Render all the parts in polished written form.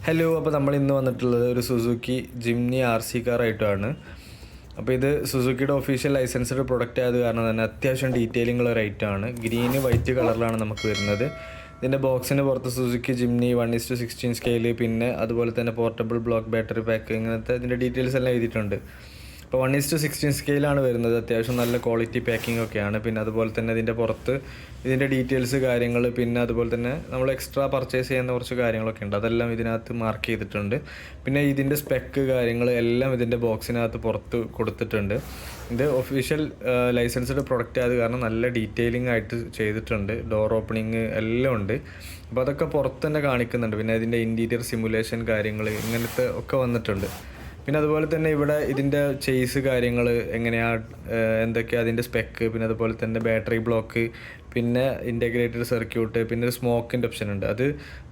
Hello, അപ്പോൾ നമ്മൾ ഇന്ന് വന്നിട്ടുള്ളത് ഒരു സുസുക്കി ജിംനി RC കാറായിട്ടാണ്. അപ്പോൾ ഇത് സുസുക്കിയുടെ ഒഫീഷ്യൽ ലൈസൻസ്ഡ് പ്രൊഡക്റ്റ് ആയത് കാരണം തന്നെ അത്യാവശ്യം ഡീറ്റെയിലിംഗ് ഉള്ള ഒരു ഐറ്റമാണ്. ഗ്രീന് വൈറ്റ് കളറിലാണ് നമുക്ക് വരുന്നത്. ഇതിൻ്റെ ബോക്സിന് പുറത്ത് സുസുക്കി ജിംനി 1:16 സ്കെയിൽ, പിന്നെ അതുപോലെ തന്നെ പോർട്ടബിൾ ബ്ലോക്ക് ബാറ്ററി പാക്ക്, ഇങ്ങനത്തെ ഇതിൻ്റെ ഡീറ്റെയിൽസ് എല്ലാം എഴുതിയിട്ടുണ്ട്. അപ്പോൾ 1:16 സ്കെയിലാണ് വരുന്നത്. അത്യാവശ്യം നല്ല ക്വാളിറ്റി പാക്കിംഗ് ഒക്കെയാണ്. പിന്നെ അതുപോലെ തന്നെ ഇതിൻ്റെ പുറത്ത് ഇതിൻ്റെ ഡീറ്റെയിൽസ് കാര്യങ്ങൾ, പിന്നെ അതുപോലെ തന്നെ നമ്മൾ എക്സ്ട്രാ പർച്ചേസ് ചെയ്യുന്ന കുറച്ച് കാര്യങ്ങളൊക്കെ ഉണ്ട്, അതെല്ലാം ഇതിനകത്ത് മാർക്ക് ചെയ്തിട്ടുണ്ട്. പിന്നെ ഇതിൻ്റെ സ്പെക്ക് കാര്യങ്ങൾ എല്ലാം ഇതിൻ്റെ ബോക്സിനകത്ത് പുറത്ത് കൊടുത്തിട്ടുണ്ട്. ഇത് ഒഫീഷ്യൽ ലൈസൻസ്ഡ് പ്രൊഡക്റ്റ് ആയത് കാരണം നല്ല ഡീറ്റെയിലിംഗ് ആയിട്ട് ചെയ്തിട്ടുണ്ട്. ഡോർ ഓപ്പണിങ് എല്ലാം ഉണ്ട്. അപ്പോൾ അതൊക്കെ പുറത്ത് തന്നെ കാണിക്കുന്നുണ്ട്. പിന്നെ ഇതിൻ്റെ ഇൻറ്റീരിയർ സിമുലേഷൻ കാര്യങ്ങൾ ഇങ്ങനത്തെ ഒക്കെ വന്നിട്ടുണ്ട്. പിന്നെ അതുപോലെ തന്നെ ഇവിടെ ഇതിൻ്റെ ചെയ്സ് കാര്യങ്ങൾ എങ്ങനെയാണ്, എന്തൊക്കെയാണ് അതിൻ്റെ സ്പെക്ക്, പിന്നെ അതുപോലെ തന്നെ ബാറ്ററി ബ്ലോക്ക്, പിന്നെ ഇൻ്റഗ്രേറ്റഡ് സർക്യൂട്ട്, പിന്നെ ഒരു സ്മോക്കിൻ്റെ ഓപ്ഷൻ ഉണ്ട്. അത്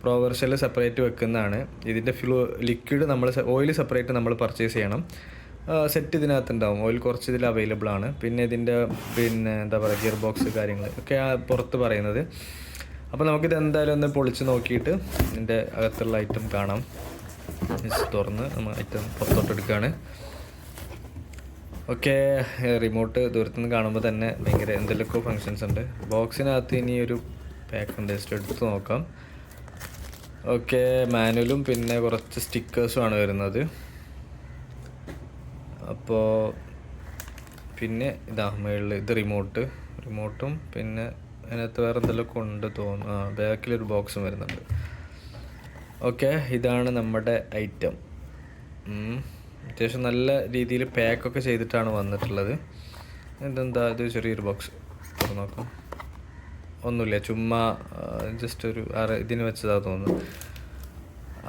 പ്രൊവർഷൽ സെപ്പറേറ്റ് വെക്കുന്നതാണ്. ഇതിൻ്റെ ലിക്വിഡ് നമ്മൾ ഓയിൽ സെപ്പറേറ്റ് നമ്മൾ പർച്ചേസ് ചെയ്യണം. സെറ്റ് ഇതിനകത്തുണ്ടാവും. ഓയിൽ കുറച്ച് ഇതിൽ അവൈലബിൾ ആണ്. പിന്നെ ഇതിൻ്റെ എന്താ പറയുക, ഗിയർ ബോക്സ് കാര്യങ്ങൾ ഒക്കെ പുറത്ത് പറയുന്നത്. അപ്പോൾ നമുക്കിത് എന്തായാലും ഒന്ന് പൊളിച്ച് നോക്കിയിട്ട് ഇതിൻ്റെ അകത്തുള്ള ഐറ്റം കാണാം. തുറന്ന് നമ്മൾ ഐറ്റം പുറത്തോട്ടെടുക്കുകയാണ്. ഓക്കെ, റിമോട്ട് ദൂരത്തു നിന്ന് കാണുമ്പോൾ തന്നെ ഭയങ്കര എന്തെങ്കിലുമൊക്കെ ഫങ്ഷൻസ് ഉണ്ട്. ബോക്സിനകത്ത് ഇനി ഒരു പാക്ക് ഉണ്ട്, ജസ്റ്റ് എടുത്ത് നോക്കാം. ഓക്കെ, മാനുവലും പിന്നെ കുറച്ച് സ്റ്റിക്കേഴ്സുമാണ് വരുന്നത്. അപ്പോൾ പിന്നെ ഇതാ മുകളിൽ ഇത് റിമോട്ടും പിന്നെ അതിനകത്ത് വേറെ എന്തെങ്കിലുമൊക്കെ ഉണ്ട് തോന്നുന്നു. ബാക്കിലൊരു ബോക്സും വരുന്നുണ്ട്. ഓക്കെ, ഇതാണ് നമ്മുടെ ഐറ്റം. അത്യാവശ്യം നല്ല രീതിയിൽ പാക്കൊക്കെ ചെയ്തിട്ടാണ് വന്നിട്ടുള്ളത്. ഇതെന്താ, ഇത് ചെറിയൊരു ബോക്സ് തുറന്ന് നോക്കാം. ഒന്നുമില്ല, ചുമ്മാ ജസ്റ്റ് ഒരു ഇതിന് വെച്ചതാണ് തോന്നുന്നു.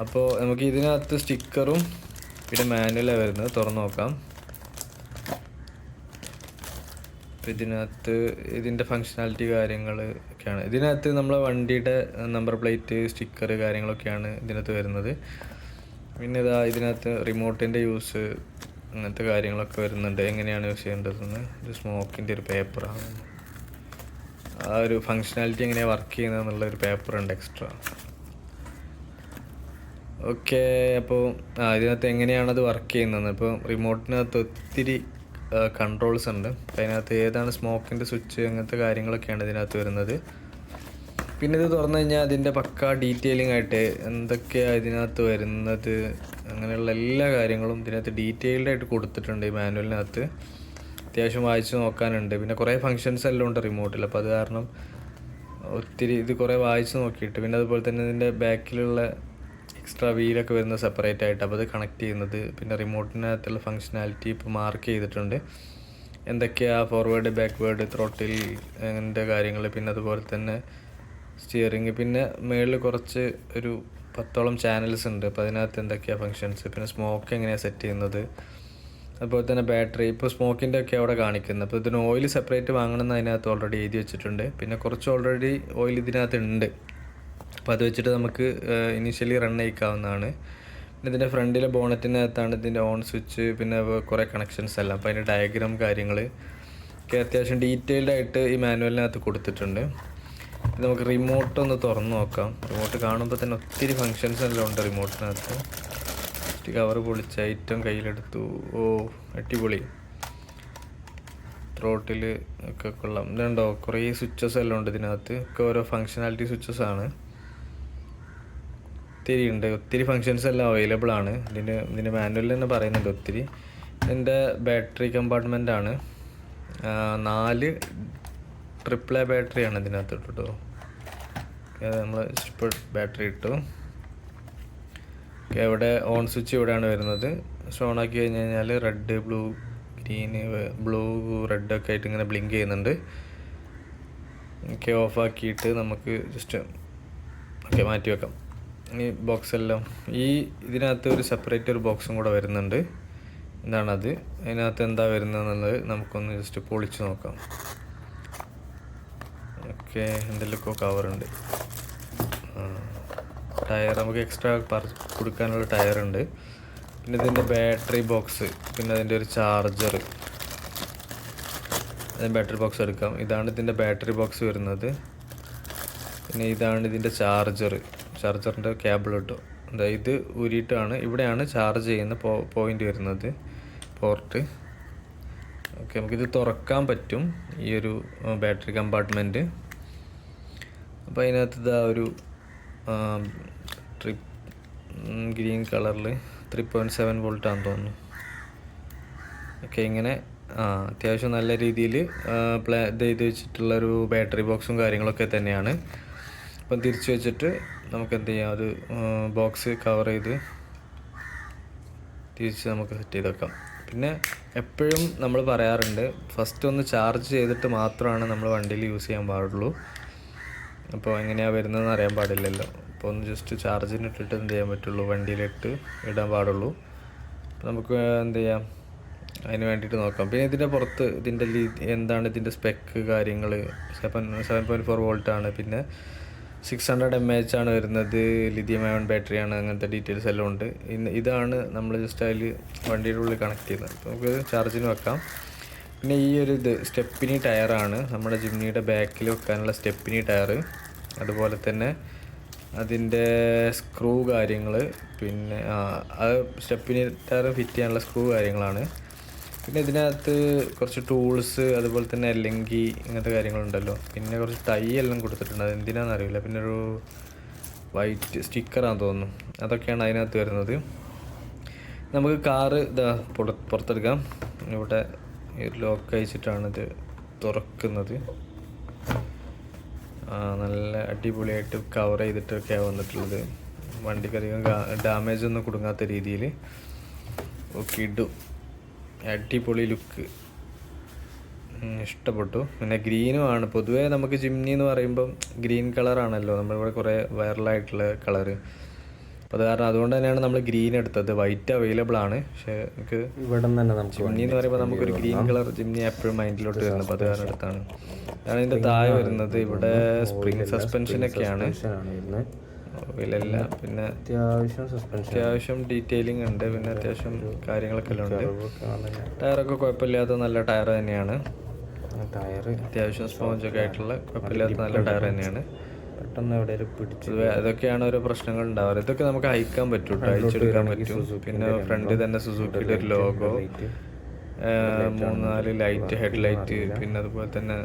അപ്പോൾ നമുക്ക് ഇതിനകത്ത് സ്റ്റിക്കറും പിന്നെ മാനുവലാണ് വരുന്നത്. തുറന്ന് നോക്കാം. ഇതിനകത്ത് ഇതിൻ്റെ ഫങ്ഷനാലിറ്റി കാര്യങ്ങൾ ഒക്കെയാണ്. ഇതിനകത്ത് നമ്മളെ വണ്ടിയുടെ നമ്പർ പ്ലേറ്റ്, സ്റ്റിക്കർ കാര്യങ്ങളൊക്കെയാണ് ഇതിനകത്ത് വരുന്നത്. പിന്നെ ഇതിനകത്ത് റിമോട്ടിൻ്റെ യൂസ്, അങ്ങനത്തെ കാര്യങ്ങളൊക്കെ വരുന്നുണ്ട്, എങ്ങനെയാണ് യൂസ് ചെയ്യേണ്ടതെന്ന്. ഒരു സ്മോക്കിൻ്റെ ഒരു പേപ്പറാണ്. ആ ഒരു ഫങ്ഷനാലിറ്റി എങ്ങനെയാണ് വർക്ക് ചെയ്യുന്നതെന്നുള്ള ഒരു പേപ്പറുണ്ട് എക്സ്ട്രാ. ഓക്കെ, അപ്പോൾ ഇതിനകത്ത് എങ്ങനെയാണത് വർക്ക് ചെയ്യുന്നത്. ഇപ്പോൾ റിമോട്ടിനകത്ത് ഒത്തിരി കൺട്രോൾസ് ഉണ്ട്. അപ്പോൾ അതിനകത്ത് ഏതാണ് സ്മോക്കിൻ്റെ സ്വിച്ച്, അങ്ങനത്തെ കാര്യങ്ങളൊക്കെയാണ് ഇതിനകത്ത് വരുന്നത്. പിന്നെ ഇത് തുറന്നു കഴിഞ്ഞാൽ അതിൻ്റെ പക്ക ഡീറ്റെയിലിംഗ് ആയിട്ട് എന്തൊക്കെയാണ് ഇതിനകത്ത് വരുന്നത്, അങ്ങനെയുള്ള എല്ലാ കാര്യങ്ങളും ഇതിനകത്ത് ഡീറ്റെയിൽഡ് ആയിട്ട് കൊടുത്തിട്ടുണ്ട്. ഈ മാനുവലിനകത്ത് അത്യാവശ്യം വായിച്ച് നോക്കാനുണ്ട്. പിന്നെ കുറേ ഫങ്ഷൻസ് എല്ലാം ഉണ്ട് റിമോട്ടിൽ. അപ്പോൾ അത് കാരണം ഒത്തിരി ഇത് കുറേ വായിച്ച് നോക്കിയിട്ട്, പിന്നെ അതുപോലെ തന്നെ ഇതിൻ്റെ ബാക്കിലുള്ള എക്സ്ട്രാ വീലൊക്കെ വരുന്നത് സെപ്പറേറ്റ് ആയിട്ട്, അപ്പോൾ അത് കണക്ട് ചെയ്യുന്നത്. പിന്നെ റിമോട്ടിനകത്തുള്ള ഫങ്ഷനാലിറ്റി ഇപ്പോൾ മാർക്ക് ചെയ്തിട്ടുണ്ട്. എന്തൊക്കെയാണ് ഫോർവേഡ്, ബാക്ക്വേഡ്, ത്രോട്ടിൽ, അങ്ങനത്തെ കാര്യങ്ങൾ. പിന്നെ അതുപോലെ തന്നെ സ്റ്റിയറിങ്. പിന്നെ മുകളിൽ കുറച്ച് ഒരു 10ഓളം ചാനൽസ് ഉണ്ട്. അപ്പോൾ അതിനകത്ത് എന്തൊക്കെയാണ് ഫങ്ഷൻസ്. പിന്നെ സ്മോക്ക് എങ്ങനെയാണ് സെറ്റ് ചെയ്യുന്നത്. അതുപോലെ തന്നെ ബാറ്ററി, ഇപ്പോൾ സ്മോക്കിൻ്റെ ഒക്കെ അവിടെ കാണിക്കുന്നത്. അപ്പോൾ ഇതിന് ഓയിൽ സെപ്പറേറ്റ് വാങ്ങണമെന്ന് അതിനകത്ത് ഓൾറെഡി എഴുതി വെച്ചിട്ടുണ്ട്. പിന്നെ കുറച്ച് ഓൾറെഡി ഓയിൽ ഇതിനകത്ത് ഉണ്ട്. അപ്പോൾ അത് വെച്ചിട്ട് നമുക്ക് ഇനീഷ്യലി റൺ ചെയ്യിക്കാവുന്നതാണ്. പിന്നെ ഇതിൻ്റെ ഫ്രണ്ടിലെ ബോണറ്റിനകത്താണ് ഇതിൻ്റെ ഓൺ സ്വിച്ച്, പിന്നെ കുറേ കണക്ഷൻസ് എല്ലാം. അപ്പോൾ അതിൻ്റെ ഡയഗ്രാം കാര്യങ്ങൾ ഒക്കെ അത്യാവശ്യം ഡീറ്റെയിൽഡ് ആയിട്ട് ഈ മാനുവലിനകത്ത് കൊടുത്തിട്ടുണ്ട്. നമുക്ക് റിമോട്ട് ഒന്ന് തുറന്ന് നോക്കാം. റിമോട്ട് കാണുമ്പോൾ തന്നെ ഒത്തിരി ഫങ്ഷൻസ് എല്ലാം ഉണ്ട് റിമോട്ടിനകത്ത്. കവർ പൊളിച്ച ഐറ്റം കയ്യിലെടുത്തു. ഓ, അടിപൊളി. ത്രോട്ടിൽ ഒക്കെ കൊള്ളാം. ഇതുണ്ടോ, കുറേ സ്വിച്ചസ് എല്ലാം ഉണ്ട് ഇതിനകത്ത്. ഒക്കെ ഓരോ ഫങ്ഷനാലിറ്റി സ്വിച്ചസ് ആണ്. ഒത്തിരി ഫങ്ഷൻസ് എല്ലാം അവൈലബിൾ ആണ്. ഇതിൻ്റെ മാനുവലിൽ തന്നെ പറയുന്നുണ്ട് ഒത്തിരി. ഇതിൻ്റെ ബാറ്ററി കമ്പാർട്ട്മെൻ്റ് ആണ്. 4 AAA ബാറ്ററിയാണ് ഇതിനകത്ത് ഇട്ടോ. നമ്മൾ ഇപ്പോൾ ബാറ്ററി ഇട്ടു. ഇവിടെ ഓൺ സ്വിച്ച് ഇവിടെയാണ് വരുന്നത്. ഓൺ ആക്കി കഴിഞ്ഞ് കഴിഞ്ഞാൽ റെഡ്, ബ്ലൂ, ഗ്രീന്, ബ്ലൂ, റെഡൊക്കെ ആയിട്ട് ഇങ്ങനെ ബ്ലിങ്ക് ചെയ്യുന്നുണ്ട്. ഓഫാക്കിയിട്ട് നമുക്ക് ജസ്റ്റ് മാറ്റി വെക്കാം. ഈ ബോക്സ് എല്ലാം ഇതിനകത്ത് ഒരു സെപ്പറേറ്റ് ഒരു ബോക്സും കൂടെ വരുന്നുണ്ട്. എന്താണത്, അതിനകത്ത് എന്താ വരുന്നതെന്നുള്ളത് നമുക്കൊന്ന് ജസ്റ്റ് പൊളിച്ച് നോക്കാം. ഓക്കെ, എന്തെങ്കിലുമൊക്കെ കവറുണ്ട്. ടയർ നമുക്ക് എക്സ്ട്രാ കൊടുക്കാനുള്ള ടയറുണ്ട്. പിന്നെ ഇതിൻ്റെ ബാറ്ററി ബോക്സ്, പിന്നെ അതിൻ്റെ ഒരു ചാർജർ. ബാറ്ററി ബോക്സ് എടുക്കാം. ഇതാണ് ഇതിൻ്റെ ബാറ്ററി ബോക്സ് വരുന്നത്. പിന്നെ ഇതാണ് ഇതിൻ്റെ ചാർജറിൻ്റെ കേബിൾ കിട്ടും. എന്താ ഇത് ഊരിയിട്ടാണ് ഇവിടെയാണ് ചാർജ് ചെയ്യുന്ന പോയിന്റ് വരുന്നത്, പോർട്ട്. ഓക്കെ, നമുക്കിത് തുറക്കാൻ പറ്റും ഈ ഒരു ബാറ്ററി കമ്പാർട്ട്മെൻറ്റ്. അപ്പോൾ അതിനകത്ത് ഇതാ ഒരു ഗ്രീൻ കളറിൽ 3.7 വോൾട്ടാണെന്ന് തോന്നുന്നു. ഓക്കെ, ഇങ്ങനെ അത്യാവശ്യം നല്ല രീതിയിൽ ഇത് ചെയ്ത് വെച്ചിട്ടുള്ളൊരു ബാറ്ററി ബോക്സും കാര്യങ്ങളൊക്കെ തന്നെയാണ്. അപ്പം തിരിച്ചു വെച്ചിട്ട് നമുക്ക് എന്ത് ചെയ്യാം, അത് ബോക്സ് കവർ ചെയ്ത് തിരിച്ച് നമുക്ക് സെറ്റ് ചെയ്ത് വെക്കാം. പിന്നെ എപ്പോഴും നമ്മൾ പറയാറുണ്ട്, ഫസ്റ്റ് ഒന്ന് ചാർജ് ചെയ്തിട്ട് മാത്രമാണ് നമ്മൾ വണ്ടിയിൽ യൂസ് ചെയ്യാൻ പാടുള്ളൂ. അപ്പോൾ എങ്ങനെയാണ് വരുന്നതെന്ന് അറിയാൻ പാടില്ലല്ലോ. അപ്പോൾ ഒന്ന് ജസ്റ്റ് ചാർജിന് ഇട്ടിട്ട് എന്ത് ചെയ്യാൻ പറ്റുള്ളൂ, വണ്ടിയിലിട്ട് ഇടാൻ പാടുള്ളൂ. അപ്പോൾ നമുക്ക് എന്ത് ചെയ്യാം, അതിന് വേണ്ടിയിട്ട് നോക്കാം. പിന്നെ ഇതിൻ്റെ പുറത്ത് ഇതിൻ്റെ എന്താണ് ഇതിൻ്റെ സ്പെക്ക് കാര്യങ്ങൾ, 7.4 വോൾട്ടാണ്, പിന്നെ 600 mAh ആണ് വരുന്നത്, ലിഥിയം അയോൺ ബാറ്ററിയാണ്, അങ്ങനത്തെ ഡീറ്റെയിൽസ് എല്ലാം ഉണ്ട്. ഇതാണ് നമ്മൾ ജസ്റ്റ് അതിൽ വണ്ടിയുടെ ഉള്ളിൽ കണക്ട് ചെയ്യുന്നത്. അപ്പോൾ നമുക്ക് ചാർജിന് വെക്കാം. പിന്നെ ഈ ഒരു സ്റ്റെപ്പിനി ടയറാണ് നമ്മുടെ ജിംനിയുടെ ബാക്കിൽ വെക്കാനുള്ള സ്റ്റെപ്പിനി ടയർ. അതുപോലെ തന്നെ അതിൻ്റെ സ്ക്രൂ കാര്യങ്ങൾ, പിന്നെ അത് സ്റ്റെപ്പിനി ടയർ ഫിറ്റ് ചെയ്യാനുള്ള സ്ക്രൂ കാര്യങ്ങളാണ്. പിന്നെ ഇതിനകത്ത് കുറച്ച് ടൂൾസ്, അതുപോലെ തന്നെ എല്ലങ്കി ഇങ്ങനത്തെ കാര്യങ്ങളുണ്ടല്ലോ. പിന്നെ കുറച്ച് ടൈ എല്ലാം കൊടുത്തിട്ടുണ്ട്, അത് എന്തിനാണെന്ന് അറിയില്ല. പിന്നെ ഒരു വൈറ്റ് സ്റ്റിക്കറാണെന്ന് തോന്നുന്നു, അതൊക്കെയാണ് അതിനകത്ത് വരുന്നത്. നമുക്ക് കാറ് ഇതാ പുറത്തെടുക്കാം. ഇവിടെ ലോക്ക് അയച്ചിട്ടാണ് ഇത് തുറക്കുന്നത്. നല്ല അടിപൊളിയായിട്ട് കവർ ചെയ്തിട്ടൊക്കെയാണ് വന്നിട്ടുള്ളത്. വണ്ടിക്കധികം ഡാമേജ് ഒന്നും കൊടുങ്ങാത്ത രീതിയിൽ. ഓക്കെ, ഇടും അടിപൊളി ലുക്ക്, ഇഷ്ടപ്പെട്ടു. പിന്നെ ഗ്രീനും ആണ്. പൊതുവേ നമുക്ക് ജിംനി എന്ന് പറയുമ്പം ഗ്രീൻ കളറാണല്ലോ നമ്മളിവിടെ കുറേ വൈറലായിട്ടുള്ള കളറ്. അപ്പോൾ അത് കാരണം അതുകൊണ്ട് തന്നെയാണ് നമ്മൾ ഗ്രീൻ എടുത്തത്. വൈറ്റ് അവൈലബിൾ ആണ്, പക്ഷേ നമുക്ക് ഇവിടെ തന്നെ ജിംനി എന്ന് പറയുമ്പോൾ നമുക്കൊരു ഗ്രീൻ കളർ ജിംനി എപ്പോഴും മൈൻഡിലോട്ട് വരുന്നത്. അപ്പോൾ അത് കാരണം എടുത്താണ്. അതാണ് ഇതിൻ്റെ താഴെ വരുന്നത്. ഇവിടെ സ്പ്രിംഗ് സസ്പെൻഷനൊക്കെയാണ് ഓയിലല്ല. പിന്നെ അത്യാവശ്യം ഡീറ്റെയിലിംഗ് ഉണ്ട്. പിന്നെ അത്യാവശ്യം കാര്യങ്ങളൊക്കെ എല്ലാം ഉണ്ട്. ടയറൊക്കെ കുഴപ്പമില്ലാത്ത നല്ല ടയർ തന്നെയാണ്. അത്യാവശ്യം സ്പോഞ്ചൊക്കെ ആയിട്ടുള്ള കുഴപ്പമില്ലാത്ത നല്ല ടയർ തന്നെയാണ്. പെട്ടെന്ന് എവിടെയെങ്കിലും പിടിച്ചു, അതൊക്കെയാണ് ഓരോ പ്രശ്നങ്ങൾ ഉണ്ടാവാറ്. ഇതൊക്കെ നമുക്ക് അയക്കാൻ പറ്റും, അയച്ചെടുക്കാൻ പറ്റും. പിന്നെ ഫ്രണ്ടിൽ തന്നെ സുസുക്കിയുടെ ഒരു ലോഗോ, 3-4 ലൈറ്റ്, ഹെഡ് ലൈറ്റ്, പിന്നെ അതുപോലെ തന്നെ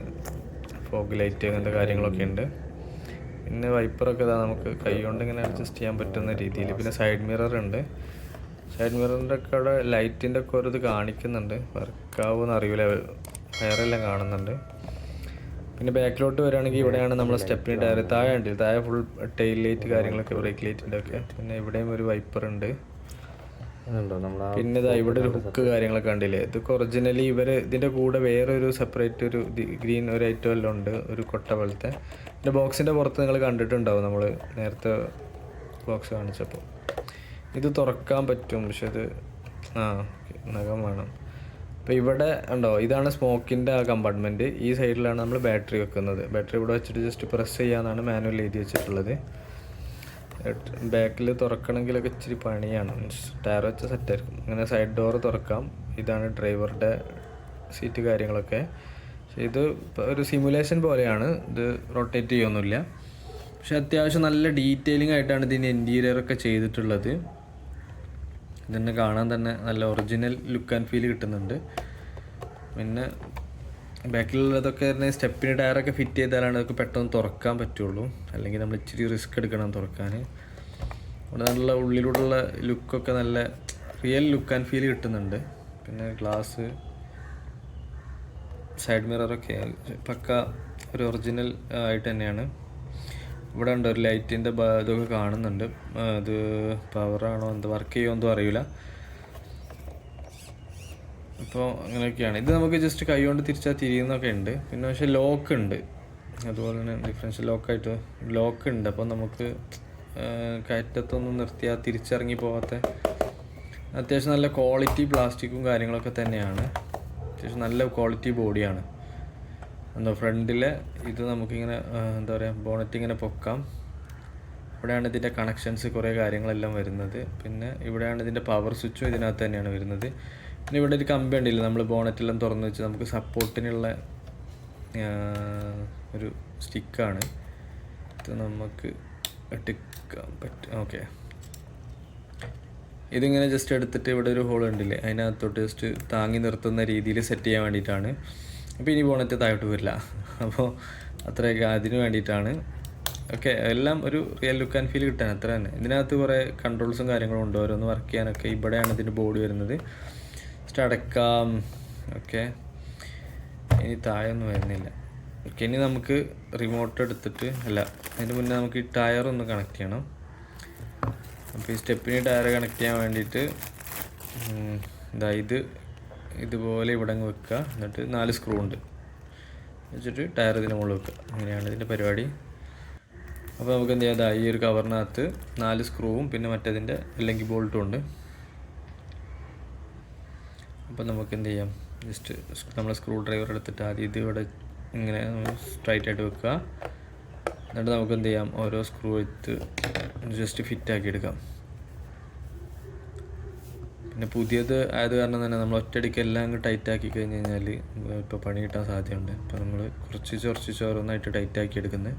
ഫോഗ് ലൈറ്റ്, അങ്ങനത്തെ കാര്യങ്ങളൊക്കെ ഉണ്ട്. പിന്നെ വൈപ്പറൊക്കെ നമുക്ക് കൈ കൊണ്ട് ഇങ്ങനെ അഡ്ജസ്റ്റ് ചെയ്യാൻ പറ്റുന്ന രീതിയിൽ. പിന്നെ സൈഡ് മിറർ ഉണ്ട്. സൈഡ് മിററിൻ്റെ ഒക്കെ അവിടെ ലൈറ്റിൻ്റെ ഒക്കെ ഒരു ഇത് കാണിക്കുന്നുണ്ട്, വർക്കാവുമെന്ന് അറിയില്ല, വയറെല്ലാം കാണുന്നുണ്ട്. പിന്നെ ബാക്കിലോട്ട് വരികയാണെങ്കിൽ ഇവിടെയാണ് നമ്മൾ സ്റ്റെപ്പിന് ടയർ. താഴെ ഉണ്ട്, താഴെ ഫുൾ ടെയിൽ ലൈറ്റ് കാര്യങ്ങളൊക്കെ, ബ്രേക്ക് ലൈറ്റിൻ്റെ ഒക്കെ. പിന്നെ ഇവിടെയും ഒരു വൈപ്പർ ഉണ്ട്. പിന്നെ ഇതാ ഇവിടെ ഒരു ഹുക്ക് കാര്യങ്ങളൊക്കെ കണ്ടില്ലേ. ഇതൊക്കെ ഒറിജിനലി ഇതിൻ്റെ കൂടെ വേറെ ഒരു സെപ്പറേറ്റ് ഒരു ഗ്രീൻ ഒരു ഐറ്റം എല്ലാം ഉണ്ട്, ഒരു കൊട്ട പോലത്തെ. പിന്നെ ബോക്സിൻ്റെ പുറത്ത് നിങ്ങൾ കണ്ടിട്ടുണ്ടാവും, നമ്മൾ നേരത്തെ ബോക്സ് കാണിച്ചപ്പോൾ. ഇത് തുറക്കാൻ പറ്റും, പക്ഷെ ഇത് നഖം വേണം. അപ്പോൾ ഇവിടെ ഉണ്ടോ, ഇതാണ് സ്മോക്കിൻ്റെ ആ കമ്പാർട്ട്മെൻറ്റ്. ഈ സൈഡിലാണ് നമ്മൾ ബാറ്ററി വെക്കുന്നത്. ബാറ്ററി ഇവിടെ വെച്ചിട്ട് ജസ്റ്റ് പ്രസ് ചെയ്യാനാണ് മാനുവൽ എഴുതി വെച്ചിട്ടുള്ളത്. ബാക്കിൽ തുറക്കണമെങ്കിലൊക്കെ ഇച്ചിരി പണിയാണ്, മീൻസ് ടയർ വെച്ച സെറ്റായിരിക്കും. അങ്ങനെ സൈഡ് ഡോറ് തുറക്കാം. ഇതാണ് ഡ്രൈവറുടെ സീറ്റ് കാര്യങ്ങളൊക്കെ. പക്ഷേ ഇത് ഒരു സിമുലേഷൻ പോലെയാണ്, ഇത് റൊട്ടേറ്റ് ചെയ്യൊന്നുമില്ല. പക്ഷെ അത്യാവശ്യം നല്ല ഡീറ്റെയിലിംഗ് ആയിട്ടാണ് ഇതിൻ്റെ ഇൻറ്റീരിയറൊക്കെ ചെയ്തിട്ടുള്ളത്. ഇതിനെ കാണാൻ തന്നെ നല്ല ഒറിജിനൽ ലുക്ക് ആൻഡ് ഫീൽ കിട്ടുന്നുണ്ട്. പിന്നെ ബാക്കിലുള്ളതൊക്കെ സ്റ്റെപ്പിന് ടയറൊക്കെ ഫിറ്റ് ചെയ്താലാണ് അതൊക്കെ പെട്ടെന്ന് തുറക്കാൻ പറ്റുള്ളൂ. അല്ലെങ്കിൽ നമ്മൾ ഇച്ചിരി റിസ്ക് എടുക്കണം തുറക്കാൻ. അവിടെ നല്ല ഉള്ളിലൂടെയുള്ള ലുക്കൊക്കെ നല്ല റിയൽ ലുക്ക് ആൻഡ് ഫീൽ കിട്ടുന്നുണ്ട്. പിന്നെ ഗ്ലാസ്, സൈഡ് മിററൊക്കെ പക്ക ഒരു ഒറിജിനൽ ആയിട്ട് തന്നെയാണ്. ഇവിടെ ഉണ്ട് ഒരു ലൈറ്റിൻ്റെ ഇതൊക്കെ കാണുന്നുണ്ട്. അത് പവറാണോ എന്ത് വർക്ക് ചെയ്യുമോ എന്തോ അറിയില്ല. അപ്പോൾ അങ്ങനെയൊക്കെയാണ്. ഇത് നമുക്ക് ജസ്റ്റ് കൈ കൊണ്ട് തിരിച്ചാൽ തിരിയുന്നൊക്കെ ഉണ്ട്. പിന്നെ പക്ഷേ ലോക്ക് ഉണ്ട്, അതുപോലെ തന്നെ ഡിഫറൻഷ്യൽ ലോക്കായിട്ട് ലോക്ക് ഉണ്ട്. അപ്പോൾ നമുക്ക് കയറ്റത്തൊന്നും നിർത്തിയാൽ തിരിച്ചിറങ്ങി പോകാത്ത അത്യാവശ്യം നല്ല ക്വാളിറ്റി പ്ലാസ്റ്റിക്കും കാര്യങ്ങളൊക്കെ തന്നെയാണ്. അത്യാവശ്യം നല്ല ക്വാളിറ്റി ബോഡിയാണ്. എന്താ ഫ്രണ്ടിലെ ഇത് നമുക്കിങ്ങനെ എന്താ പറയുക, ബോണറ്റ് ഇങ്ങനെ പൊക്കാം. ഇവിടെയാണ് ഇതിൻ്റെ കണക്ഷൻസ് കുറേ കാര്യങ്ങളെല്ലാം വരുന്നത്. പിന്നെ ഇവിടെയാണ് ഇതിൻ്റെ പവർ സ്വിച്ചും ഇതിനകത്ത് തന്നെയാണ് വരുന്നത്. പിന്നെ ഇവിടെ ഒരു കമ്പി ഉണ്ടല്ലോ, നമ്മൾ ബോണറ്റെല്ലാം തുറന്ന് വെച്ച് നമുക്ക് സപ്പോർട്ടിനുള്ള ഒരു സ്റ്റിക്കാണ്. ഇത് നമുക്ക് എടുക്കാൻ പറ്റും. ഓക്കെ, ഇതിങ്ങനെ ജസ്റ്റ് എടുത്തിട്ട് ഇവിടെ ഒരു ഹോൾ ഉണ്ടല്ലേ, അതിനകത്തോട്ട് ജസ്റ്റ് താങ്ങി നിർത്തുന്ന രീതിയിൽ സെറ്റ് ചെയ്യാൻ വേണ്ടിയിട്ടാണ്. അപ്പോൾ ഇനി ബോണറ്റ് താഴോട്ട് വരില്ല. അപ്പോൾ അത്രയൊക്കെ അതിന് വേണ്ടിയിട്ടാണ്. ഓക്കെ, എല്ലാം ഒരു റിയൽ ലുക്ക് ആൻഡ് ഫീൽ കിട്ടാൻ അത്ര തന്നെ. ഇതിനകത്ത് കുറേ കൺട്രോൾസും കാര്യങ്ങളും ഉണ്ട്, ഓരോന്ന് വർക്ക് ചെയ്യാനൊക്കെ. ഇവിടെയാണ് ഇതിൻ്റെ ബോർഡ് വരുന്നത്. ജസ്റ്റ് അടക്കാം. ഓക്കെ, ഇനി താഴെയൊന്നും വരുന്നില്ല. ഓക്കെ, ഇനി നമുക്ക് റിമോട്ട് എടുത്തിട്ട് അതിന് മുന്നേ നമുക്ക് ഈ ടയറൊന്ന് കണക്ട് ചെയ്യണം. അപ്പോൾ ഈ സ്റ്റെപ്പിന് ടയർ കണക്ട് ചെയ്യാൻ വേണ്ടിയിട്ട് ഇതുപോലെ ഇവിടെ അങ്ങ് വെക്കുക. എന്നിട്ട് 4 സ്ക്രൂ ഉണ്ട് വെച്ചിട്ട് ടയർ ഇതിന് മുകളിൽ വെക്കുക. അങ്ങനെയാണ് ഇതിൻ്റെ പരിപാടി. അപ്പോൾ നമുക്ക് എന്ത് ചെയ്യാം, ഈ ഒരു കവറിനകത്ത് 4 സ്ക്രൂവും പിന്നെ മറ്റേതിൻ്റെ അല്ലെങ്കിൽ ബോൾട്ടും ഉണ്ട്. അപ്പോൾ നമുക്ക് എന്ത് ചെയ്യാം, ജസ്റ്റ് നമ്മൾ സ്ക്രൂ ഡ്രൈവർ എടുത്തിട്ട് ആദ്യം ഇത് ഇവിടെ ഇങ്ങനെ സ്ട്രൈറ്റ് ആയിട്ട് വെക്കുക. എന്നിട്ട് നമുക്ക് എന്ത് ചെയ്യാം, ഓരോ സ്ക്രൂ എടുത്ത് ജസ്റ്റ് ഫിറ്റാക്കി എടുക്കാം. പിന്നെ പുതിയത് ആയത് കാരണം തന്നെ നമ്മൾ ഒറ്റയടിക്ക് എല്ലാം അങ്ങ് ടൈറ്റാക്കി കഴിഞ്ഞ് കഴിഞ്ഞാൽ ഇപ്പോൾ പണി കിട്ടാൻ സാധ്യതയുണ്ട്. അപ്പോൾ നമ്മൾ കുറച്ച് ഓരോന്നായിട്ട് ടൈറ്റാക്കി എടുക്കുന്നത്.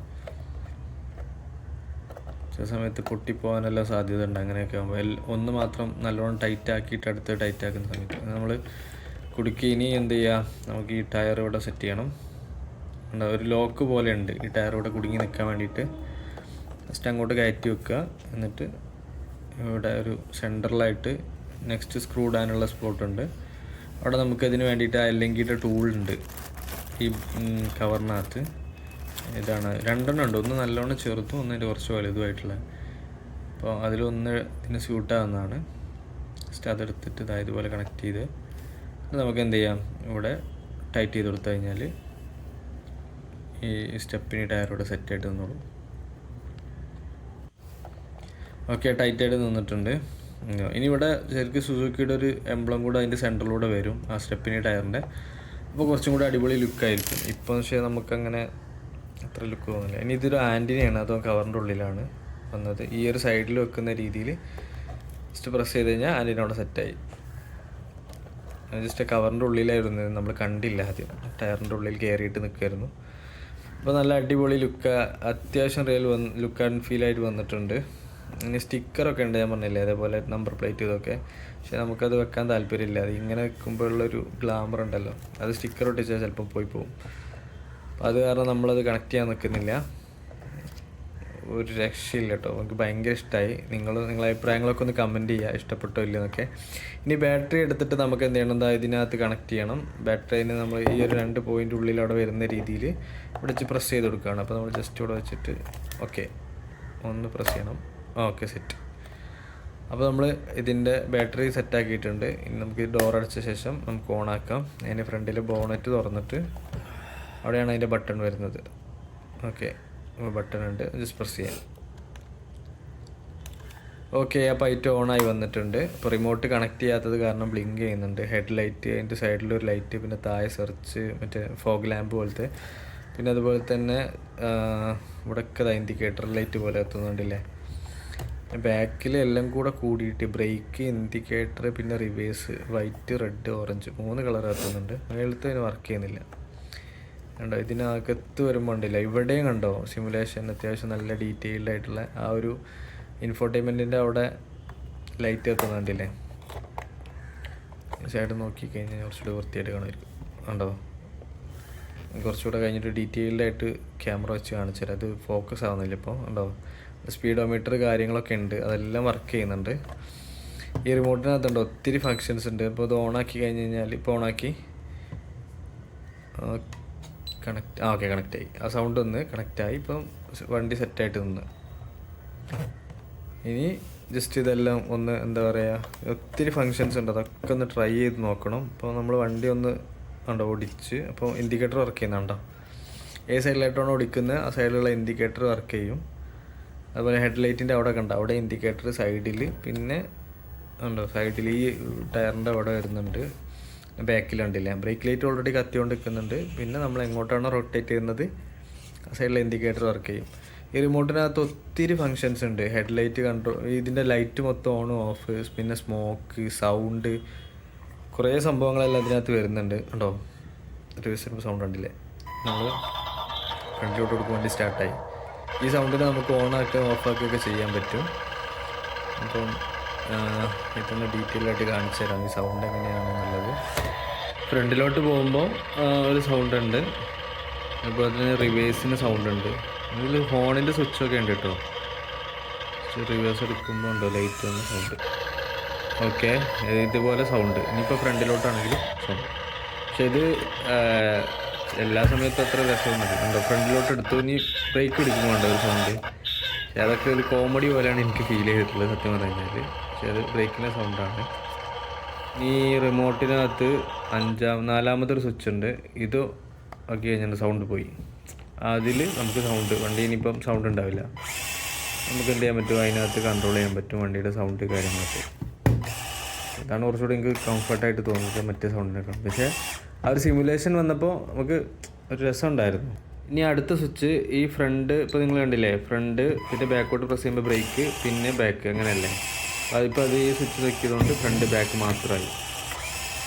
ചില സമയത്ത് പൊട്ടിപ്പോകാനെല്ലാം സാധ്യത ഉണ്ട്. അങ്ങനെയൊക്കെ ആകുമ്പോൾ ഒന്ന് മാത്രം നല്ലോണം ടൈറ്റാക്കിയിട്ട് അടുത്ത് ടൈറ്റാക്കുന്ന സമയത്ത് നമ്മൾ കുടുക്കി. ഇനി എന്ത് ചെയ്യുക, നമുക്ക് ഈ ടയർ ഇവിടെ സെറ്റ് ചെയ്യണം. ഒരു ലോക്ക് പോലെ ഉണ്ട് ഈ ടയർ ഇവിടെ കുടുങ്ങി നിൽക്കാൻ വേണ്ടിയിട്ട്. ജസ്റ്റ് അങ്ങോട്ട് കയറ്റി വെക്കുക. എന്നിട്ട് ഇവിടെ ഒരു സെൻറ്ററിലായിട്ട് നെക്സ്റ്റ് സ്ക്രൂ ഇടാനുള്ള സ്പോട്ട് ഉണ്ട്. അവിടെ നമുക്കതിന് വേണ്ടിയിട്ട് എല്ലെങ്കിയുടെ ടൂളുണ്ട് ഈ കവറിനകത്ത്. ഇതാണ് 2 ഉണ്ട്, ഒന്ന് നല്ലോണം ചെറുതും ഒന്നിൻ്റെ കുറച്ച് വലുതുമായിട്ടുള്ള. അപ്പോൾ അതിലൊന്ന് ഇതിന് സ്യൂട്ടാകുന്നതാണ്. ജസ്റ്റ് അതെടുത്തിട്ട് ഇതുപോലെ കണക്ട് ചെയ്ത് നമുക്ക് എന്ത് ചെയ്യാം, ഇവിടെ ടൈറ്റ് ചെയ്ത് കൊടുത്തു കഴിഞ്ഞാൽ ഈ സ്റ്റെപ്പിന് ടയറോടെ സെറ്റായിട്ട് നിന്നോളും. ഓക്കെ, ടൈറ്റായിട്ട് നിന്നിട്ടുണ്ട്. ഇനി ഇവിടെ ശരിക്കും സുസുക്കിയുടെ ഒരു എംബ്ലം കൂടെ അതിൻ്റെ സെൻറ്ററിലൂടെ വരും ആ സ്റ്റെപ്പിന് ടയറിൻ്റെ. അപ്പോൾ കുറച്ചും കൂടെ അടിപൊളി ലുക്കായിരിക്കും. ഇപ്പോൾ പക്ഷേ നമുക്കങ്ങനെ അത്ര ലുക്ക് തോന്നില്ല. ഇനി ഇതൊരു ആൻറ്റിനയാണ്, അതോ കവറിൻ്റെ ഉള്ളിലാണ് വന്നത്. ഈ ഒരു സൈഡിൽ വെക്കുന്ന രീതിയിൽ ജസ്റ്റ് പ്രസ് ചെയ്ത് കഴിഞ്ഞാൽ ആൻറ്റിന അവിടെ സെറ്റായി. ജസ്റ്റ് കവറിൻ്റെ ഉള്ളിലായിരുന്നു, നമ്മൾ കണ്ടില്ല ആദ്യം. ടയറിൻ്റെ ഉള്ളിൽ കയറിയിട്ട് നിൽക്കുമായിരുന്നു. അപ്പോൾ നല്ല അടിപൊളി ലുക്ക്, അത്യാവശ്യം റിയൽ ലുക്ക് ആൻഡ് ഫീലായിട്ട് വന്നിട്ടുണ്ട്. ഇനി സ്റ്റിക്കറൊക്കെ ഉണ്ട്, ഞാൻ പറഞ്ഞില്ലേ, അതേപോലെ നമ്പർ പ്ലേറ്റ് ഇതൊക്കെ. പക്ഷേ നമുക്കത് വെക്കാൻ താല്പര്യമില്ല. അത് ഇങ്ങനെ വെക്കുമ്പോഴുള്ളൊരു ഗ്ലാമർ ഉണ്ടല്ലോ, അത് സ്റ്റിക്കർ ഒട്ടിച്ചാൽ ചിലപ്പോൾ പോയി പോകും. അപ്പോൾ അത് കാരണം നമ്മളത് കണക്ട് ചെയ്യാൻ നിൽക്കുന്നില്ല. ഒരു രക്ഷയില്ല കേട്ടോ, നമുക്ക് ഭയങ്കര ഇഷ്ടമായി. നിങ്ങളെ അഭിപ്രായങ്ങളൊക്കെ ഒന്ന് കമൻറ്റ് ചെയ്യുക, ഇഷ്ടപ്പെട്ടോ ഇല്ലെന്നൊക്കെ. ഇനി ബാറ്ററി എടുത്തിട്ട് നമുക്ക് എന്ത് ചെയ്യണം, ഇതിനകത്ത് കണക്ട് ചെയ്യണം. ബാറ്ററിന് നമ്മൾ ഈ ഒരു 2 പോയിൻ്റ് ഉള്ളിൽ അവിടെ വരുന്ന രീതിയിൽ ഇവിടെ വെച്ച് പ്രസ് ചെയ്ത് കൊടുക്കുകയാണ്. അപ്പോൾ നമ്മൾ ജസ്റ്റ് ഇവിടെ വെച്ചിട്ട് ഓക്കെ ഒന്ന് പ്രസ് ചെയ്യണം. Okay, set. അപ്പോൾ നമ്മൾ ഇതിൻ്റെ ബാറ്ററി സെറ്റാക്കിയിട്ടുണ്ട്. ഇനി നമുക്ക് ഡോർ അടച്ച ശേഷം നമുക്ക് ഓണാക്കാം. അതിൻ്റെ ഫ്രണ്ടിൽ ബോണറ്റ് തുറന്നിട്ട് അവിടെയാണ് അതിൻ്റെ ബട്ടൺ വരുന്നത്. ഓക്കെ, ബട്ടൺ ഉണ്ട്, ജസ്റ്റ് പ്രസ് ചെയ്യാം. ഓക്കെ, അപ്പോൾ ഐറ്റ് ഓണായി വന്നിട്ടുണ്ട്. ഇപ്പോൾ റിമോട്ട് കണക്ട് ചെയ്യാത്തത് കാരണം ബ്ലിങ്ക് ചെയ്യുന്നുണ്ട്. ഹെഡ് ലൈറ്റ്, അതിൻ്റെ സൈഡിലൊരു ലൈറ്റ്, പിന്നെ താഴെ സെർച്ച് മറ്റേ ഫോഗ് ലാമ്പ് പോലത്തെ, പിന്നെ അതുപോലെ തന്നെ ഇവിടെയൊക്കെ ഇൻഡിക്കേറ്റർ ലൈറ്റ് പോലെ എത്തുന്നുണ്ടല്ലേ. ബാക്കിൽ എല്ലാം കൂടെ കൂടിയിട്ട് ബ്രേക്ക്, ഇൻഡിക്കേറ്റർ, പിന്നെ reverse, white, red, orange 3 colour എത്തുന്നുണ്ട്. മേളത്തെ അതിന് വർക്ക് ചെയ്യുന്നില്ല. കണ്ടോ, ഇതിനകത്ത് വരുമ്പോൾ ഉണ്ടല്ല, ഇവിടെയും കണ്ടോ സിമുലേഷൻ അത്യാവശ്യം നല്ല ഡീറ്റെയിൽഡ് ആയിട്ടുള്ള ആ ഒരു ഇൻഫോർടൈൻമെൻറ്റിൻ്റെ അവിടെ ലൈറ്റ് എത്തുന്നുണ്ടല്ലേ. സൈഡ് നോക്കിക്കഴിഞ്ഞാൽ കുറച്ചുകൂടെ വൃത്തിയായിട്ട് കാണുമായിരിക്കും. കണ്ടോ, കുറച്ചുകൂടെ കഴിഞ്ഞിട്ട് ഡീറ്റെയിൽഡ് ആയിട്ട് ക്യാമറ വെച്ച് കാണിച്ചു തരാം. അത് ഫോക്കസ് ആവുന്നില്ല ഇപ്പോൾ. ഉണ്ടോ, സ്പീഡോമീറ്റർ കാര്യങ്ങളൊക്കെ ഉണ്ട്, അതെല്ലാം വർക്ക് ചെയ്യുന്നുണ്ട്. ഈ റിമോട്ടിനകത്തുണ്ട് ഒത്തിരി ഫങ്ഷൻസ് ഉണ്ട്. ഇപ്പോൾ ഇത് ഓണാക്കി കഴിഞ്ഞ് കഴിഞ്ഞാൽ, ഇപ്പോൾ ഓണാക്കി ഓക്കെ കണക്റ്റായി. ആ സൗണ്ട് ഒന്ന് കണക്റ്റായി. ഇപ്പം വണ്ടി സെറ്റായിട്ട് നിന്ന്. ഇനി ജസ്റ്റ് ഇതെല്ലാം ഒന്ന് എന്താ പറയുക, ഒത്തിരി ഫങ്ഷൻസ് ഉണ്ട്, അതൊക്കെ ഒന്ന് ട്രൈ ചെയ്ത് നോക്കണം. അപ്പോൾ നമ്മൾ വണ്ടി ഒന്ന് ഓടിച്ച്, അപ്പോൾ ഇൻഡിക്കേറ്റർ വർക്ക് ചെയ്യുന്നുണ്ടോ, ഏത് സൈഡിലായിട്ടാണോ ഓടിക്കുന്നത് ആ സൈഡിലുള്ള ഇൻഡിക്കേറ്റർ വർക്ക് ചെയ്യും. അതുപോലെ ഹെഡ് ലൈറ്റിൻ്റെ അവിടെ കണ്ട, അവിടെ ഇൻഡിക്കേറ്റർ സൈഡിൽ, പിന്നെ ഉണ്ടോ സൈഡിൽ ഈ ടയറിൻ്റെ അവിടെ വരുന്നുണ്ട്. ബാക്കിലുണ്ടല്ലേ, ബ്രേക്ക് ലൈറ്റ് ഓൾറെഡി കത്തിക്കൊണ്ട് നിൽക്കുന്നുണ്ട്. പിന്നെ നമ്മൾ എങ്ങോട്ടാണോ റൊട്ടേറ്റ് ചെയ്യുന്നത് ആ സൈഡിലെ ഇൻഡിക്കേറ്റർ വർക്ക് ചെയ്യും. ഈ റിമോട്ടിനകത്ത് ഒത്തിരി ഫങ്ഷൻസ് ഉണ്ട്. ഹെഡ് ലൈറ്റ് കൺട്രോൾ, ഇതിൻ്റെ ലൈറ്റ് മൊത്തം ഓൺ ഓഫ്, പിന്നെ സ്മോക്ക്, സൗണ്ട്, കുറേ സംഭവങ്ങളെല്ലാം ഇതിനകത്ത് വരുന്നുണ്ട്. ഉണ്ടോ, റിവേഴ്സ് സൗണ്ട് ഉണ്ടല്ലേ, നമ്മൾ ഫ്രണ്ടിലോട്ട് കൊടുക്കാൻ വേണ്ടി സ്റ്റാർട്ടായി. ഈ സൗണ്ടിന് നമുക്ക് ഓണാക്കുകയും ഓഫാക്കുകയൊക്കെ ചെയ്യാൻ പറ്റും. അപ്പം ഇതൊന്ന് ഡീറ്റെയിൽ ആയിട്ട് കാണിച്ചു തരാം ഈ സൗണ്ട് എങ്ങനെയാണെന്നുള്ളത്. ഫ്രണ്ടിലോട്ട് പോകുമ്പോൾ ഒരു സൗണ്ട് ഉണ്ട്, അതുപോലെ തന്നെ റിവേഴ്സിന് സൗണ്ട് ഉണ്ട്. ഇതിൽ ഹോണിൻ്റെ സ്വിച്ചൊക്കെ ഉണ്ട് കേട്ടോ. റിവേഴ്സ് എടുക്കുമ്പോൾ ഉണ്ടോ ലൈറ്റ് വന്ന സൗണ്ട്. ഓക്കെ, ഇതുപോലെ സൗണ്ട്. ഇനിയിപ്പോൾ ഫ്രണ്ടിലോട്ടാണെങ്കിലും സൗണ്ട്. പക്ഷെ ഇത് എല്ലാ സമയത്തും അത്ര രസമൊന്നുമില്ല. ഉണ്ടോ ഫ്രണ്ടിലോട്ട് എടുത്തു, ഇനി ബ്രേക്ക് പിടിക്കുന്നുണ്ടോ ഒരു സൗണ്ട്. പക്ഷെ അതൊക്കെ ഒരു കോമഡി പോലെയാണ് എനിക്ക് ഫീൽ ചെയ്തിട്ടുള്ളത് സത്യം പറഞ്ഞു കഴിഞ്ഞാൽ. പക്ഷെ അത് ബ്രേക്കിൻ്റെ സൗണ്ടാണ്. ഈ റിമോട്ടിനകത്ത് നാലാമതൊരു സ്വിച്ച് ഉണ്ട്. ഇത് ആക്കി കഴിഞ്ഞാൽ സൗണ്ട് പോയി. അതിൽ നമുക്ക് സൗണ്ട്, വണ്ടി ഇനിയിപ്പം സൗണ്ട് ഉണ്ടാവില്ല. നമുക്ക് എന്ത് ചെയ്യാൻ പറ്റും, അതിനകത്ത് കൺട്രോൾ ചെയ്യാൻ പറ്റും വണ്ടിയുടെ സൗണ്ട് കാര്യങ്ങളൊക്കെ. ഇതാണ് കുറച്ചുകൂടി എനിക്ക് കംഫർട്ടായിട്ട് തോന്നിയത് മറ്റേ സൗണ്ടിനേക്കാൾ. പക്ഷേ ആ ഒരു സിമുലേഷൻ വന്നപ്പോൾ നമുക്ക് ഒരു രസം ഉണ്ടായിരുന്നു. ഇനി അടുത്ത സ്വിച്ച് ഈ ഫ്രണ്ട്, ഇപ്പോൾ നിങ്ങൾ കണ്ടില്ലേ, ഫ്രണ്ട് പിന്നെ ബാക്കോട്ട് പ്രസ് ചെയ്യുമ്പോൾ ബ്രേക്ക് പിന്നെ ബാക്ക്, അങ്ങനെയല്ലേ. അതിപ്പോൾ അത് ഈ സ്വിച്ച് വെക്കിയതുകൊണ്ട് ഫ്രണ്ട് ബാക്ക് മാത്രമായി.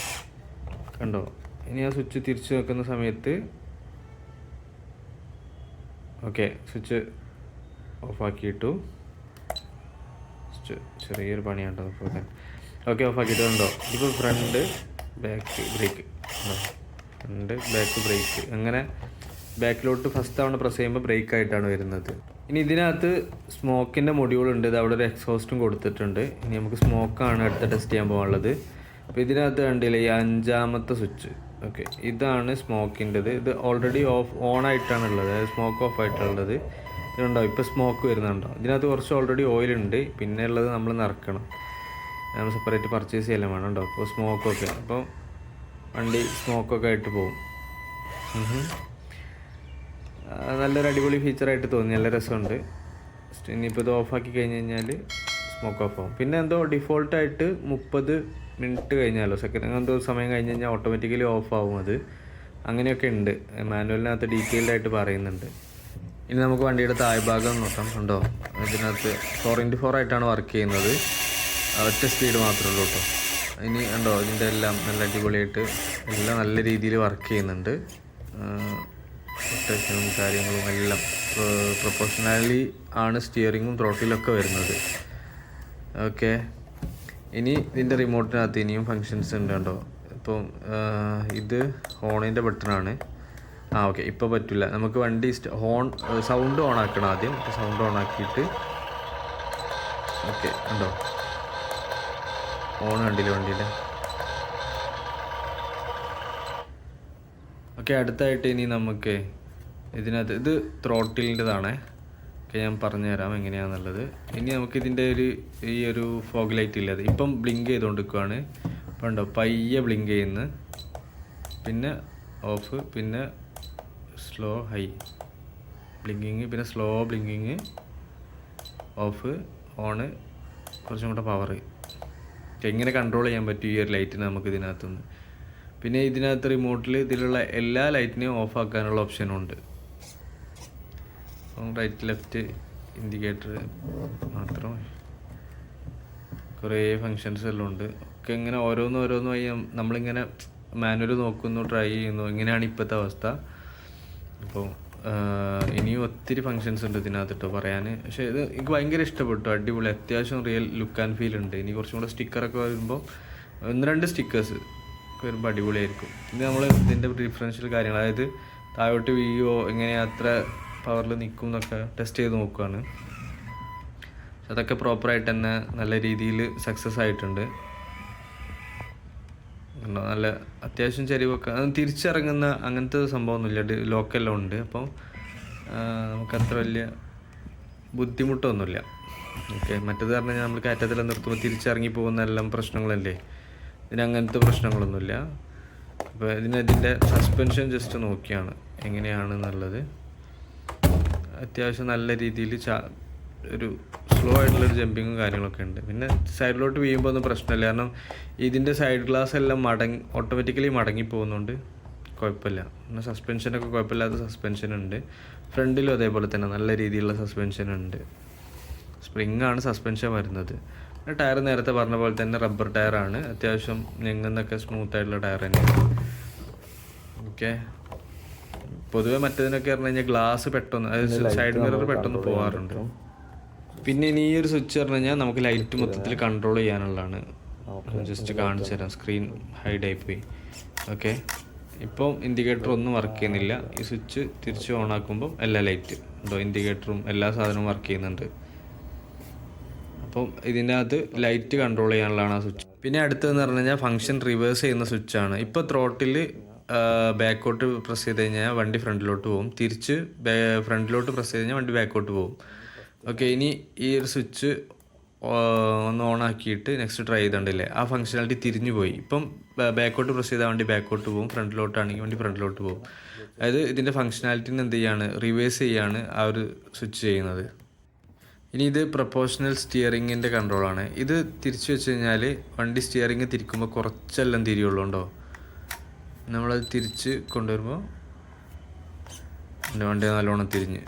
കണ്ടോ? ഇനി ആ സ്വിച്ച് തിരിച്ച് വെക്കുന്ന സമയത്ത് ഓക്കെ, സ്വിച്ച് ഓഫാക്കിയിട്ടു. ചെറിയൊരു പണിയാണ്ടോ ഇപ്പോൾ തന്നെ. ഓക്കെ, ഓഫാക്കിയിട്ടുണ്ടോ. ഇപ്പോൾ front back brake, front back brake, അങ്ങനെ ബാക്കിലോട്ട് ഫസ്റ്റ് തവണ പ്രസ് ചെയ്യുമ്പോൾ ബ്രേക്ക് ആയിട്ടാണ് വരുന്നത്. ഇനി ഇതിനകത്ത് സ്മോക്കിൻ്റെ മൊഡ്യൂളുണ്ട്. ഇത് അവിടെ ഒരു എക്സോസ്റ്റും കൊടുത്തിട്ടുണ്ട്. ഇനി നമുക്ക് സ്മോക്കാണ് അടുത്ത ടെസ്റ്റ് ചെയ്യാൻ പോകാനുള്ളത്. അപ്പോൾ ഇതിനകത്ത് കണ്ടില്ലേ ഈ 5ാമത്തെ സ്വിച്ച്. ഓക്കെ, ഇതാണ് സ്മോക്കിൻ്റെത്. ഇത് ഓൾറെഡി ഓൺ ആയിട്ടാണുള്ളത്, അതായത് സ്മോക്ക് ഓഫ് ആയിട്ടുള്ളത്. ഇതുണ്ടോ ഇപ്പോൾ സ്മോക്ക് വരുന്നുണ്ടോ. ഇതിനകത്ത് കുറച്ച് ഓൾറെഡി ഓയിലുണ്ട്, പിന്നെ ഉള്ളത് നമ്മൾ നിറക്കണം. നമ്മൾ സെപ്പറേറ്റ് പർച്ചേസ് ചെയ്യലും വേണം കേട്ടോ. അപ്പോൾ സ്മോക്കൊക്കെ, അപ്പോൾ വണ്ടി സ്മോക്കൊക്കെ ആയിട്ട് പോകും. നല്ലൊരു അടിപൊളി ഫീച്ചറായിട്ട് തോന്നി, നല്ല രസമുണ്ട്. ഇനിയിപ്പോൾ ഇത് ഓഫാക്കി കഴിഞ്ഞ് കഴിഞ്ഞാൽ സ്മോക്ക് ഓഫ് ആവും. പിന്നെ എന്തോ ഡിഫോൾട്ടായിട്ട് 30 മിനിറ്റ് കഴിഞ്ഞാലോ സെക്കൻഡ് എന്തോ സമയം കഴിഞ്ഞ് കഴിഞ്ഞാൽ ഓട്ടോമാറ്റിക്കലി ഓഫ് ആവും അത്. അങ്ങനെയൊക്കെ ഉണ്ട്, മാനുവലിനകത്ത് ഡീറ്റെയിൽഡ് ആയിട്ട് പറയുന്നുണ്ട്. ഇനി നമുക്ക് വണ്ടിയുടെ താഴ്ഭാഗം നോക്കാം. ഉണ്ടോ, ഇതിനകത്ത് 4x4 ആയിട്ടാണ് വർക്ക് ചെയ്യുന്നത്. ഒറ്റ സ്പീഡ് മാത്രമേ ഉള്ളൂ കേട്ടോ. ഇനി ഉണ്ടോ, ഇതിൻ്റെ എല്ലാം നല്ല അടിപൊളിയായിട്ട് എല്ലാം നല്ല രീതിയിൽ വർക്ക് ചെയ്യുന്നുണ്ട്. റൊട്ടേഷനും കാര്യങ്ങളും എല്ലാം പ്രൊപ്പോർഷണലി ആണ് സ്റ്റിയറിങ്ങും ത്രോട്ടിലൊക്കെ വരുന്നത്. ഓക്കെ, ഇനി ഇതിൻ്റെ റിമോട്ടിനകത്ത് ഇനിയും ഫങ്ഷൻസ് ഉണ്ട് കേട്ടോ. ഇപ്പം ഇത് ഹോണിൻ്റെ ബട്ടണാണ്. ഓക്കെ, ഇപ്പോൾ പറ്റില്ല നമുക്ക് വണ്ടി സൗണ്ട് ഓൺ ആക്കണം ആദ്യം. സൗണ്ട് ഓൺ ആക്കിയിട്ട് ഓക്കെ, ഉണ്ടോ ഓൺ കണ്ടില്ല വണ്ടിയുടെ. ഓക്കെ, അടുത്തായിട്ട് ഇനി നമുക്ക് ഇതിനകത്ത് ഇത് ത്രോട്ടിലിൻ്റെതാണ്. ഓക്കെ, ഞാൻ പറഞ്ഞുതരാം എങ്ങനെയാണെന്നുള്ളത്. ഇനി നമുക്ക് ഇതിൻ്റെ ഈ ഒരു ഫോഗ് ലൈറ്റ് ഇല്ല, അത് ഇപ്പം ബ്ലിങ്ക് ചെയ്തുകൊണ്ടിരിക്കുകയാണ്. ഇപ്പം ഉണ്ടോ പയ്യെ ബ്ലിങ്ക് ചെയ്യുന്നു, പിന്നെ ഓഫ്, പിന്നെ സ്ലോ ഹൈ ബ്ലിങ്കിങ്, പിന്നെ സ്ലോ ബ്ലിങ്കിങ്, ഓഫ്, ഓണ്, കുറച്ചും കൂടെ പവർ. എങ്ങനെ കൺട്രോൾ ചെയ്യാൻ പറ്റും ഈ ഒരു ലൈറ്റിന് നമുക്ക് ഇതിനകത്തുനിന്ന്. പിന്നെ ഇതിനകത്ത് റിമോട്ടിൽ ഇതിലുള്ള എല്ലാ ലൈറ്റിനെയും ഓഫ് ആക്കാനുള്ള ഓപ്ഷനുണ്ട്. റൈറ്റ് ലെഫ്റ്റ് ഇൻഡിക്കേറ്റർ മാത്രം, കുറേ ഫങ്ഷൻസ് എല്ലാം ഉണ്ട്. ഒക്കെ ഇങ്ങനെ ഓരോന്നുമായി നമ്മളിങ്ങനെ മാനുവൽ നോക്കുന്നു, ട്രൈ ചെയ്യുന്നു. ഇങ്ങനെയാണ് ഇപ്പോഴത്തെ അവസ്ഥ. അപ്പോൾ ഇനിയും ഒത്തിരി ഫങ്ഷൻസ് ഉണ്ട് ഇതിനകത്ത് കേട്ടോ പറയാൻ. പക്ഷേ ഇത് എനിക്ക് ഭയങ്കര ഇഷ്ടപ്പെട്ടു, അടിപൊളി, അത്യാവശ്യം റിയൽ ലുക്ക് ആൻഡ് ഫീൽ ഉണ്ട്. ഇനി കുറച്ചും കൂടെ സ്റ്റിക്കറൊക്കെ വരുമ്പോൾ 1-2 സ്റ്റിക്കേഴ്സ് വരുമ്പോൾ അടിപൊളിയായിരിക്കും. ഇത് നമ്മൾ ഇതിൻ്റെ ഡിഫറൻഷ്യൽ കാര്യങ്ങൾ, അതായത് താഴോട്ട് വീയോ എങ്ങനെ അത്ര പവറിൽ നിൽക്കും എന്നൊക്കെ ടെസ്റ്റ് ചെയ്ത് നോക്കുകയാണ്. അതൊക്കെ പ്രോപ്പറായിട്ട് തന്നെ നല്ല രീതിയിൽ സക്സസ് ആയിട്ടുണ്ട്. നല്ല അത്യാവശ്യം ചെരിവൊക്കെ, അത് തിരിച്ചിറങ്ങുന്ന അങ്ങനത്തെ സംഭവമൊന്നുമില്ല, ലോക്കെല്ലാം ഉണ്ട്. അപ്പോൾ നമുക്കത്ര വലിയ ബുദ്ധിമുട്ടൊന്നുമില്ല. ഓക്കെ, മറ്റേത് പറഞ്ഞാൽ നമ്മൾ കയറ്റത്തിലെല്ലാം നിർത്തുമ്പോൾ തിരിച്ചിറങ്ങി പോകുന്ന എല്ലാം പ്രശ്നങ്ങളല്ലേ. ഇതിനങ്ങനത്തെ പ്രശ്നങ്ങളൊന്നുമില്ല. അപ്പോൾ ഇതിൻ്റെ സസ്പെൻഷൻ ജസ്റ്റ് നോക്കിയാണ് എങ്ങനെയാണെന്നുള്ളത്. അത്യാവശ്യം നല്ല രീതിയിൽ ഒരു സ്ലോ ആയിട്ടുള്ളൊരു ജമ്പിങ്ങും കാര്യങ്ങളൊക്കെ ഉണ്ട്. പിന്നെ സൈഡിലോട്ട് വീഴുമ്പോൾ ഒന്നും പ്രശ്നമില്ല, കാരണം ഇതിൻ്റെ സൈഡ് ഗ്ലാസ് എല്ലാം ഓട്ടോമാറ്റിക്കലി മടങ്ങി പോകുന്നുണ്ട്, കുഴപ്പമില്ല. പിന്നെ സസ്പെൻഷനൊക്കെ കുഴപ്പമില്ലാത്ത സസ്പെൻഷൻ ഉണ്ട്. ഫ്രണ്ടിലും അതേപോലെ തന്നെ നല്ല രീതിയിലുള്ള സസ്പെൻഷൻ ഉണ്ട്. സ്പ്രിങ്ങാണ് സസ്പെൻഷൻ വരുന്നത്. പിന്നെ ടയർ നേരത്തെ പറഞ്ഞ പോലെ തന്നെ റബ്ബർ ടയറാണ്, അത്യാവശ്യം ഞെങ്ങുന്നൊക്കെ സ്മൂത്ത് ആയിട്ടുള്ള ടയർ തന്നെയാണ്. ഓക്കെ, പൊതുവെ മറ്റേതിനൊക്കെ പറഞ്ഞു കഴിഞ്ഞാൽ ഗ്ലാസ് പെട്ടെന്ന്, അതായത് സൈഡ് മിറർ പെട്ടെന്ന് പോകാറുണ്ട്. പിന്നെ ഇനി ഈ ഒരു സ്വിച്ച് പറഞ്ഞു കഴിഞ്ഞാൽ നമുക്ക് ലൈറ്റ് മൊത്തത്തിൽ കൺട്രോൾ ചെയ്യാനുള്ളതാണ്. ജസ്റ്റ് കാണിച്ചു തരാം. സ്ക്രീൻ ഹൈഡ് ആയിപ്പോയി. ഓക്കെ, ഇപ്പോൾ ഇൻഡിക്കേറ്റർ ഒന്നും വർക്ക് ചെയ്യുന്നില്ല. ഈ സ്വിച്ച് തിരിച്ച് ഓൺ ആക്കുമ്പോൾ എല്ലാ ലൈറ്റ് ഉണ്ടോ, ഇൻഡിക്കേറ്ററും എല്ലാ സാധനവും വർക്ക് ചെയ്യുന്നുണ്ട്. അപ്പം ഇതിൻ്റെ അകത്ത് ലൈറ്റ് കൺട്രോൾ ചെയ്യാനുള്ളതാണ് ആ സ്വിച്ച്. പിന്നെ അടുത്തതെന്ന് പറഞ്ഞു കഴിഞ്ഞാൽ ഫംഗ്ഷൻ റിവേഴ്സ് ചെയ്യുന്ന സ്വിച്ചാണ്. ഇപ്പോൾ ത്രോട്ടിൽ ബാക്കോട്ട് പ്രസ് ചെയ്ത് കഴിഞ്ഞാൽ വണ്ടി ഫ്രണ്ടിലോട്ട് പോകും, തിരിച്ച് ഫ്രണ്ടിലോട്ട് പ്രസ് ചെയ്ത് കഴിഞ്ഞാൽ വണ്ടി ബാക്കോട്ട് പോകും. ഓക്കെ, ഇനി ഈ ഒരു സ്വിച്ച് ഒന്ന് ഓൺ ആക്കിയിട്ട് നെക്സ്റ്റ് ട്രൈ ചെയ്തിട്ടുണ്ടല്ലേ, ആ ഫംഗ്ഷനാലിറ്റി തിരിഞ്ഞു പോയി. ഇപ്പം ബാക്കോട്ട് പ്രസ് ചെയ്താൽ വണ്ടി ബാക്കോട്ട് പോകും, ഫ്രണ്ടിലോട്ടാണെങ്കിൽ വണ്ടി ഫ്രണ്ടിലോട്ട് പോകും. അതായത് ഇതിൻ്റെ ഫംഗ്ഷനാലിറ്റിന് എന്ത് ചെയ്യാണ്, റിവേഴ്സ് ചെയ്യാണ് ആ ഒരു സ്വിച്ച് ചെയ്യുന്നത്. ഇനി ഇത് പ്രൊപ്പോർഷണൽ സ്റ്റിയറിങ്ങിൻ്റെ കൺട്രോളാണ്. ഇത് തിരിച്ചു വെച്ച് കഴിഞ്ഞാൽ വണ്ടി സ്റ്റിയറിങ് തിരിക്കുമ്പോൾ കുറച്ചെല്ലാം തിരിയുള്ളൂ. ഉണ്ടോ, നമ്മളത് തിരിച്ച് കൊണ്ടുവരുമ്പോൾ വണ്ടി നല്ലോണം തിരിഞ്ഞ്.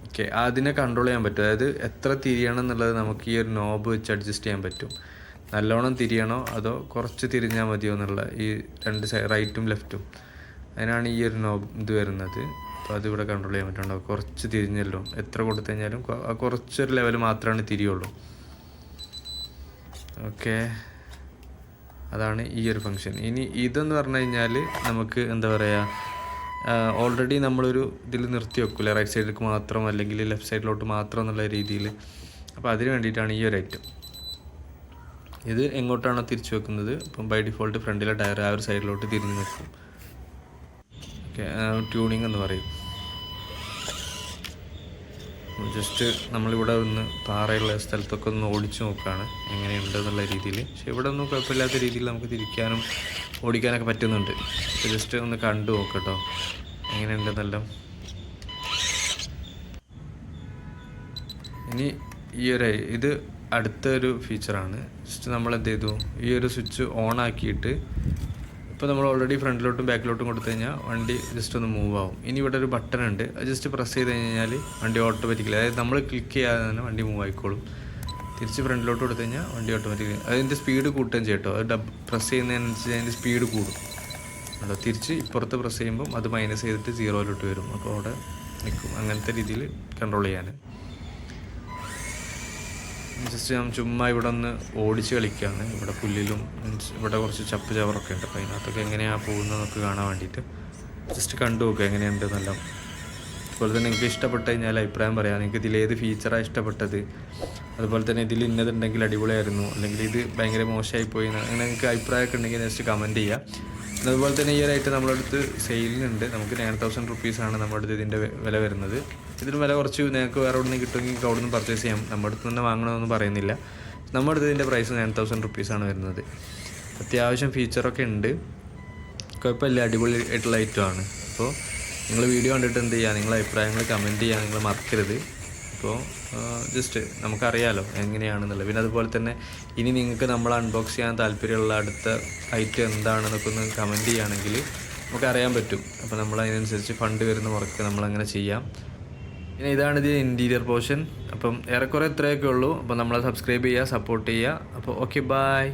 ഓക്കെ, അതിനെ കൺട്രോൾ ചെയ്യാൻ പറ്റും. അതായത് എത്ര തിരിയണം എന്നുള്ളത് നമുക്ക് ഈ ഒരു നോബ് വെച്ച് അഡ്ജസ്റ്റ് ചെയ്യാൻ പറ്റും. നല്ലോണം തിരിയണോ അതോ കുറച്ച് തിരിഞ്ഞാൽ മതിയോ എന്നുള്ള ഈ രണ്ട് റൈറ്റും ലെഫ്റ്റും, അതിനാണ് ഈ ഒരു നോബ് ഇത് വരുന്നത്. അപ്പോൾ അതിവിടെ കൺട്രോൾ ചെയ്യാൻ പറ്റുന്നുണ്ടോ, കുറച്ച് തിരിഞ്ഞല്ലോ, എത്ര കൊടുത്തു കഴിഞ്ഞാലും കുറച്ചൊരു ലെവൽ മാത്രമാണ് തിരിയുള്ളൂ. ഓക്കെ, അതാണ് ഈ ഒരു ഫംഗ്ഷൻ. ഇനി ഇതെന്ന് പറഞ്ഞു കഴിഞ്ഞാൽ നമുക്ക് എന്താ പറയുക, ഓൾറെഡി നമ്മളൊരു ഇതിൽ നിർത്തി വെക്കില്ല, റൈറ്റ് സൈഡിലേക്ക് മാത്രം അല്ലെങ്കിൽ ലെഫ്റ്റ് സൈഡിലോട്ട് മാത്രം എന്നുള്ള രീതിയിൽ. അപ്പോൾ അതിന് വേണ്ടിയിട്ടാണ് ഈ ഒരു ഐറ്റം. ഇത് എങ്ങോട്ടാണോ തിരിച്ചു വെക്കുന്നത്, ഇപ്പം ബൈ ഡിഫോൾട്ട് ഫ്രണ്ടിലെ ടയർ ആ ഒരു സൈഡിലോട്ട് തിരിഞ്ഞ് നിൽക്കും. ഓക്കെ, ട്യൂണിങ് എന്ന് പറയും. ജസ്റ്റ് നമ്മളിവിടെ ഒന്ന് പാറയുള്ള സ്ഥലത്തൊക്കെ ഒന്ന് ഓടിച്ച് നോക്കുകയാണ് എങ്ങനെയുണ്ട് എന്നുള്ള രീതിയിൽ. പക്ഷേ ഇവിടെ ഒന്നും കുഴപ്പമില്ലാത്ത രീതിയിൽ നമുക്ക് തിരിക്കാനും ഓടിക്കാനൊക്കെ പറ്റുന്നുണ്ട്. അപ്പോൾ ജസ്റ്റ് ഒന്ന് കണ്ടു നോക്കട്ടോ എങ്ങനെയുണ്ടെന്നെല്ലാം. ഇനി ഈ ഒരു ഇത് അടുത്തൊരു ഫീച്ചറാണ്. ജസ്റ്റ് നമ്മൾ എന്ത് ചെയ്തു, ഈ ഒരു സ്വിച്ച് ഓൺ ആക്കിയിട്ട് ഇപ്പോൾ നമ്മൾ ഓൾറെഡി ഫ്രണ്ടിലോട്ടും ബാക്കിലോട്ടും കൊടുത്തു കഴിഞ്ഞാൽ വണ്ടി ജസ്റ്റ് ഒന്ന് മൂവ് ആവും. ഇനി ഇവിടെ ഒരു ബട്ടൺ ഉണ്ട്, അത് ജസ്റ്റ് പ്രസ് ചെയ്ത് കഴിഞ്ഞാൽ വണ്ടി ഓട്ടോമാറ്റിക്കലി, അതായത് നമ്മൾ ക്ലിക്ക് ചെയ്യാതെ തന്നെ വണ്ടി മൂവ് ആയിക്കോളും. തിരിച്ച് ഫ്രണ്ടിലോട്ട് കൊടുത്തു കഴിഞ്ഞാൽ വണ്ടി ഓട്ടോമാറ്റിക്കലി അതിൻ്റെ സ്പീഡ് കൂട്ടുകയും ചെയ്യട്ടോ. അത് പ്രസ് ചെയ്യുന്നതിനനുസരിച്ച് അതിൻ്റെ സ്പീഡ് കൂടും കേട്ടോ. തിരിച്ച് ഇപ്പുറത്ത് പ്രസ് ചെയ്യുമ്പം അത് മൈനസ് ചെയ്തിട്ട് 0-ലോട്ട് വരും. അപ്പോൾ അവിടെ നിൽക്കും. അങ്ങനത്തെ രീതിയിൽ കൺട്രോൾ ചെയ്യാൻ ജസ്റ്റ് ഞാൻ ചുമ്മാ ഇവിടെ ഒന്ന് ഓടിച്ച് കളിക്കുകയാണ്. ഇവിടെ പുല്ലിലും ഇവിടെ കുറച്ച് ചപ്പ് ചവറൊക്കെ ഉണ്ട്. അപ്പോൾ അതിനകത്തൊക്കെ എങ്ങനെയാണ് പോകുന്നതെന്നൊക്കെ കാണാൻ വേണ്ടിയിട്ട് ജസ്റ്റ് കണ്ടു നോക്കുക എങ്ങനെയുണ്ടെന്നല്ല. അതുപോലെ തന്നെ നിങ്ങൾക്ക് ഇഷ്ടപ്പെട്ട് കഴിഞ്ഞാൽ അഭിപ്രായം പറയാം. നിങ്ങൾക്ക് ഇതിലേത് ഫീച്ചറാണ് ഇഷ്ടപ്പെട്ടത്, അതുപോലെ തന്നെ ഇതിൽ ഇന്നതുണ്ടെങ്കിൽ അടിപൊളിയായിരുന്നു, അല്ലെങ്കിൽ ഇത് ഭയങ്കര മോശമായി പോയി, അങ്ങനെ നിങ്ങൾക്ക് അഭിപ്രായമൊക്കെ ഉണ്ടെങ്കിൽ ജസ്റ്റ് കമൻറ്റ് ചെയ്യുക. അതുപോലെ തന്നെ ഈ ഒരു ഐറ്റം നമ്മുടെ അടുത്ത് സെയിലിനുണ്ട്. നമുക്ക് 9,000 റുപ്പീസാണ് നമ്മുടെ അടുത്ത് ഇതിൻ്റെ വില വരുന്നത്. ഇതിന് വില കുറച്ച് നിങ്ങൾക്ക് വേറെ എവിടെ നിന്ന് കിട്ടുമെങ്കിൽ അവിടെ നിന്ന് പർച്ചേസ് ചെയ്യാം. നമ്മുടെ അടുത്ത് തന്നെ വാങ്ങണമെന്ന് പറയുന്നില്ല. നമ്മുടെ അടുത്ത് ഇതിൻ്റെ പ്രൈസ് 9,000 റുപ്പീസാണ് വരുന്നത്. അത്യാവശ്യം ഫീച്ചറൊക്കെ ഉണ്ട്, കുഴപ്പമില്ല, അടിപൊളി ആയിട്ടുള്ള ഐറ്റമാണ്. അപ്പോൾ നിങ്ങൾ വീഡിയോ കണ്ടിട്ട് എന്ത് ചെയ്യുക, നിങ്ങളുടെ അഭിപ്രായങ്ങൾ കമൻറ്റ് ചെയ്യുക, നിങ്ങൾ മറക്കരുത്. അപ്പോൾ ജസ്റ്റ് നമുക്കറിയാമല്ലോ എങ്ങനെയാണെന്നുള്ളത്. പിന്നെ അതുപോലെ തന്നെ ഇനി നിങ്ങൾക്ക് നമ്മൾ അൺബോക്സ് ചെയ്യാൻ താല്പര്യമുള്ള അടുത്ത ഐറ്റം എന്താണെന്നൊക്കെ ഒന്ന് കമൻറ്റ് ചെയ്യുകയാണെങ്കിൽ നമുക്കറിയാൻ പറ്റും. അപ്പോൾ നമ്മൾ അതിനനുസരിച്ച് ഫണ്ട് വരുന്ന മുറക്ക് നമ്മളങ്ങനെ ചെയ്യാം. പിന്നെ ഇതാണ് ഇത് ഇൻറ്റീരിയർ പോർഷൻ. അപ്പം ഏറെക്കുറെ ഇത്രയൊക്കെ ഉള്ളൂ. അപ്പോൾ നമ്മളെ സബ്സ്ക്രൈബ് ചെയ്യുക, സപ്പോർട്ട് ചെയ്യുക. അപ്പോൾ ഓക്കെ, ബൈ.